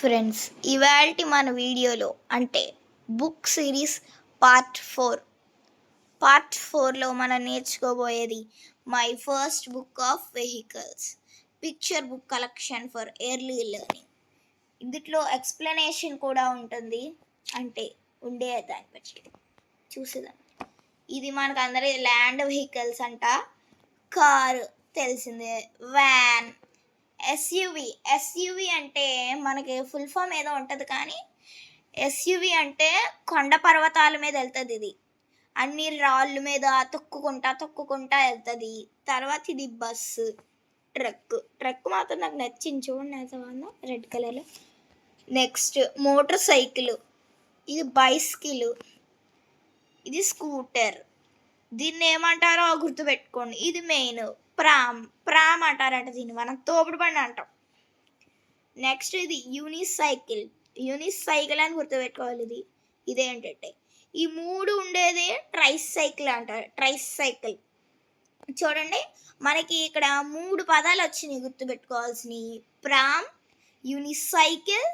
Friends, ఇవాల్టి మన వీడియోలో అంటే బుక్ సిరీస్ పార్ట్ 4లో మనం నేర్చుకోబోయేది my first book of vehicles picture book collection for early learning. ఇందులో ఎక్స్ప్లెనేషన్ కూడా ఉంటుంది, అంటే ఉండే దాన్ని బట్టి చూసేదాన్ని. ఇది మనకు అందరి ల్యాండ్ వెహికల్స్ అంట. కారు తెలిసిందే, వ్యాన్, ఎస్యూవి అంటే మనకి ఫుల్ ఫామ్ ఏదో ఉంటుంది, కానీ ఎస్యూవి అంటే కొండ పర్వతాల మీద వెళ్తుంది. ఇది అన్ని రాళ్ళ మీద తొక్కుకుంటా వెళ్తుంది. తర్వాత ఇది బస్సు. ట్రక్ మాత్రం నాకు నచ్చింది, చూడండి ఎంత బాగుందో రెడ్ కలర్లో. నెక్స్ట్ మోటార్ సైకిల్, ఇది బైసికిల్, ఇది స్కూటర్. దీన్ని ఏమంటారో గుర్తుపెట్టుకోండి. ఇది మెయిన్ ప్రామ్ అంటారంట, దీన్ని మనం తోపుడు బండి అంటాం. నెక్స్ట్ ఇది యూనిసైకిల్ అని గుర్తుపెట్టుకోవాలి. ఇదేంటంటే ఈ మూడు ఉండేది ట్రైసైకిల్ అంటారు. ట్రైసైకిల్ చూడండి, మనకి ఇక్కడ 3 పదాలు వచ్చినాయి గుర్తుపెట్టుకోవాల్సినవి: ప్రామ్, యూనిసైకిల్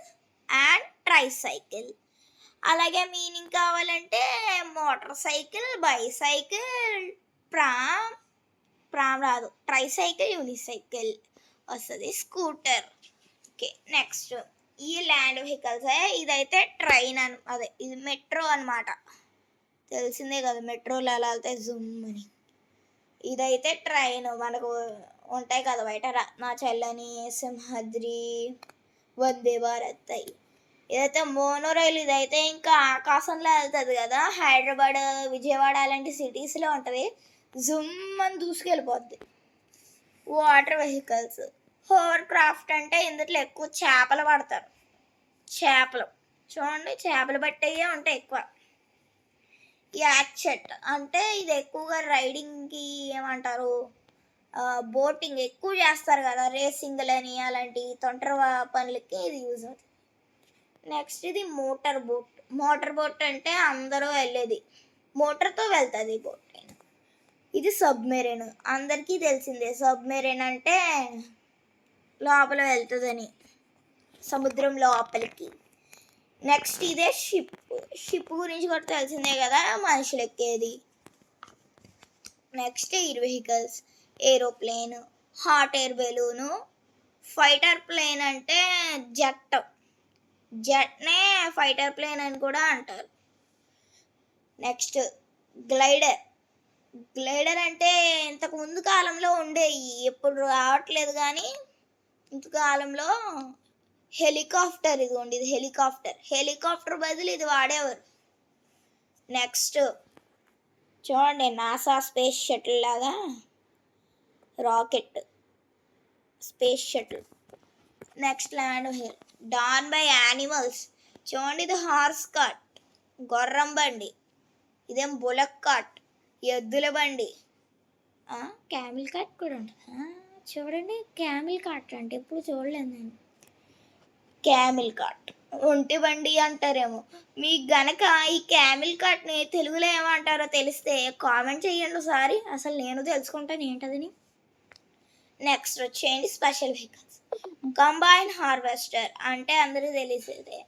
అండ్ ట్రైసైకిల్. అలాగే మీనింగ్ కావాలంటే మోటార్ సైకిల్, బైసైకిల్, ప్రామ్ రాదు, ట్రైసైకిల్, యూనిసైకిల్ వస్తుంది, స్కూటర్. ఓకే, నెక్స్ట్ ఈ ల్యాండ్ వెహికల్స్. ఇదైతే ట్రైన్ అదే ఇది మెట్రో అనమాట, తెలిసిందే కదా, మెట్రోలో ఎలా వెళ్తాయి జూమ్ అని. ఇదైతే ట్రైన్, మనకు ఉంటాయి కదా బయట, నా చెల్లని, సింహాద్రి, వందే భారత్. ఇదైతే మోనోరైల్. ఇదైతే ఇంకా ఆకాశంలో వెళ్తుంది కదా, హైదరాబాద్, విజయవాడ అలాంటి సిటీస్లో ఉంటుంది, జుమ్ అని దూసుకెళ్ళిపోద్ది. Water vehicles. హోవర్ క్రాఫ్ట్ అంటే ఇందులో ఎక్కువ చేపలు పడతారు. చేపలు చూడండి, చేపలు పట్టేవే ఉంటాయి ఎక్కువ. యాక్చెట్ అంటే ఇది ఎక్కువగా రైడింగ్కి ఏమంటారు, బోటింగ్ ఎక్కువ చేస్తారు కదా, రేసింగ్లని అలాంటి తొంటర పనులకి ఇది యూజ్ అవుతుంది. నెక్స్ట్ ఇది మోటార్ బోట్ అంటే అందరూ వెళ్ళేది, మోటార్తో వెళ్తుంది ఈ బోట్. ఇది సబ్మెరైన్, అందరికీ తెలిసిందే. సబ్మెరైన్ అంటే లోపల వెళ్తుందని, సముద్రం లోపలికి. నెక్స్ట్ ఇదే షిప్ గురించి కూడా తెలిసిందే కదా, మనుషులు ఎక్కేది. Next air vehicles, aeroplane, hot air balloon, fighter plane అంటే జెట్నే ఫైటర్ ప్లేన్ అని కూడా అంటారు. నెక్స్ట్ గ్లైడర్ అంటే ఇంతకు ముందు కాలంలో ఉండేవి, ఎప్పుడు రావట్లేదు, కానీ ఇంతకాలంలో హెలికాప్టర్. ఇదిగోండి, ఇది హెలికాప్టర్ బదులు ఇది వాడేవారు. నెక్స్ట్ చూడండి, నాసా స్పేస్ షటిల్ లాగా rocket, space shuttle. Next land drawn by animals. చూడండి, ఇది హార్స్ కార్ట్, గుర్రం బండి. ఇదేం బులక్ కార్ట్, ఎద్దుల బండి. క్యామిల్ కార్ట్ కూడా ఉంటుంది, చూడండి. క్యామిల్ కార్ట్ అంటే ఎప్పుడు చూడలేదు నేను. క్యామిల్ కార్ట్, ఒంటి బండి అంటారేమో. మీకు గనక ఈ క్యామిల్ కార్ట్ని తెలుగులో ఏమంటారో తెలిస్తే కామెంట్ చేయండి ఒకసారి, అసలు నేను తెలుసుకుంటాను ఏంటదని. నెక్స్ట్ వచ్చేయండి స్పెషల్ వెహికల్స్. కంబైన్ హార్వెస్టర్ అంటే అందరికీ తెలిసేదే,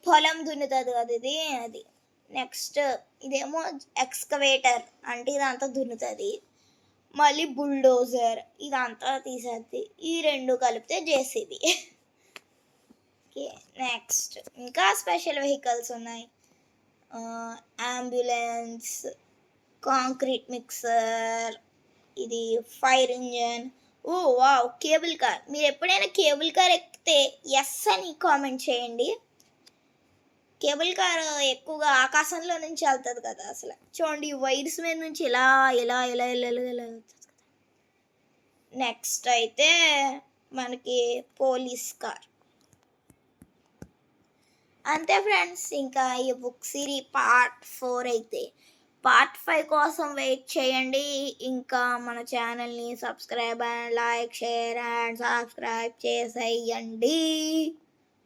పొలం దున్నుతుంది కదా ఇది, అది. నెక్స్ట్ ఇదేమో ఎక్స్కవేటర్ అంటే ఇదంతా దున్నుతుంది. మళ్ళీ బుల్డోజర్, ఇదంతా తీసేది. ఈ రెండు కలిపితే జేసీబీ. ఓకే, నెక్స్ట్ ఇంకా స్పెషల్ వెహికల్స్ ఉన్నాయి. అంబులెన్స్, కాంక్రీట్ మిక్సర్, ఇది ఫైర్ ఇంజన్. ఓ వావ్, కేబుల్ కార్. మీరు ఎప్పుడైనా కేబుల్ కార్ ఎక్కితే ఎస్ అని కామెంట్ చేయండి. కేబుల్ కార్ ఎక్కువగా ఆకాశంలో నుంచి వెళ్తుంది కదా, అసలు చూడండి వైర్స్ మీద నుంచి ఇలా ఇలా ఇలా ఇలా ఇలా వెళ్తుంది కదా. నెక్స్ట్ అయితే మనకి పోలీస్ కార్. అంతే ఫ్రెండ్స్, ఇంకా ఈ బుక్ సిరీస్ పార్ట్ 4 అయితే పార్ట్ 5 కోసం వెయిట్ చేయండి. ఇంకా మన ఛానల్ని subscribe and like, share and subscribe చేసేయండి.